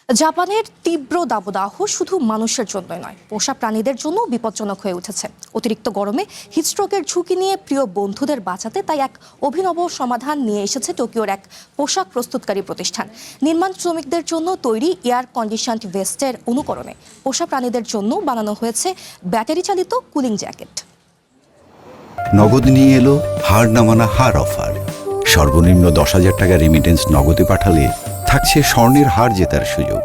জাপানের তীব্র দাবদাহ শুধু মানুষের জন্যই নয়, পোষা প্রাণীদের জন্য বিপজ্জনক হয়ে উঠেছে। অতিরিক্ত গরমে হিটস্ট্রোকের ঝুঁকি নিয়ে প্রিয় বন্ধুদের বাঁচাতে তাই এক অভিনব সমাধান নিয়ে এসেছে টোকিওর এক পোশাক প্রস্তুতকারী প্রতিষ্ঠান। নির্মাণ শ্রমিকদের জন্য তৈরি এয়ার কন্ডিশনড ভেস্টের অনুকরণে পোষা প্রাণীদের জন্য বানানো হয়েছে ব্যাটারি চালিত কুলিং জ্যাকেট। নগদ নিয়ে এলো হার না মানা হার অফার। সর্বনিম্ন 10,000 টাকা রেমিটেন্স নগদে পাঠালে থাকছে স্বর্ণের হার জেতার সুযোগ।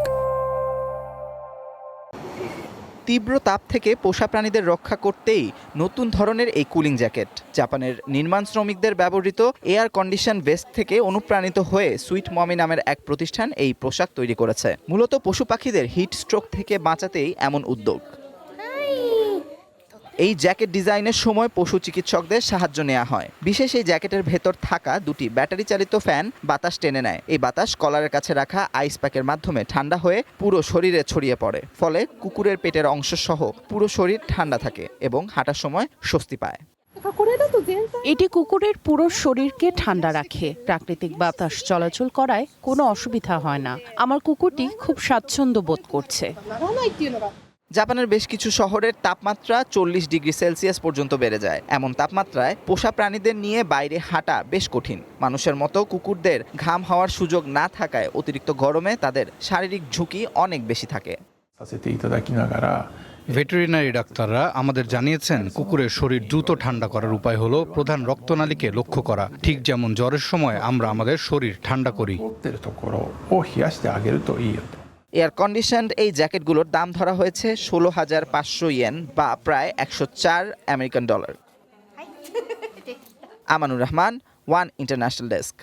তীব্র তাপ থেকে পোষা প্রাণীদের রক্ষা করতেই নতুন ধরনের এই কুলিং জ্যাকেট জাপানের নির্মাণ শ্রমিকদের ব্যবহৃত এয়ার কন্ডিশন ভেস্ট থেকে অনুপ্রাণিত হয়ে সুইট মমি নামের এক প্রতিষ্ঠান এই পোশাক তৈরি করেছে। মূলত পশু পাখিদের হিট স্ট্রোক থেকে বাঁচাতেই এমন উদ্যোগ। এই জ্যাকেট ডিজাইনের সময় পশু চিকিৎসকদের সাহায্য নেওয়া হয়। বিশেষ এই জ্যাকেটের ভেতর থাকা দুটি ব্যাটারি চালিত ফ্যান বাতাস টেনে নেয়। এই বাতাস কলারের কাছে রাখা আইস প্যাকের মাধ্যমে ঠান্ডা হয়ে পুরো শরীরে ছড়িয়ে পড়ে। ফলে কুকুরের পেটের অংশ সহ পুরো শরীর ঠান্ডা থাকে এবং হাঁটার সময় স্বস্তি পায়। এটি কুকুরের পুরো শরীরকে ঠান্ডা রাখে। প্রাকৃতিক বাতাস চলাচল করায় কোনো অসুবিধা হয় না। আমার কুকুরটি খুব স্বাচ্ছন্দ্য বোধ করছে। জাপানের বেশ কিছু শহরের তাপমাত্রা 40 ডিগ্রি সেলসিয়াস পর্যন্ত বেড়ে যায়। এমন তাপমাত্রায় পোষা প্রাণীদের নিয়ে বাইরে হাঁটা বেশ কঠিন। মানুষের মতো কুকুরদের ঘাম হওয়ার সুযোগ না থাকায় অতিরিক্ত গরমে তাদের শারীরিক ঝুঁকি অনেক বেশি থাকে। ভেটেরিনারি ডাক্তাররা আমাদের জানিয়েছেন কুকুরের শরীর দ্রুত ঠান্ডা করার উপায় হলো প্রধান রক্তনালীকে লক্ষ্য করা। ঠিক যেমন জ্বরের সময় আমরা আমাদের শরীর ঠান্ডা করি। এয়ার কন্ডিশনড এই জ্যাকেটগুলোর দাম ধরা হয়েছে 16,500 ইয়েন বা প্রায় 104 American dollar. Amanur Rahman, one international desk.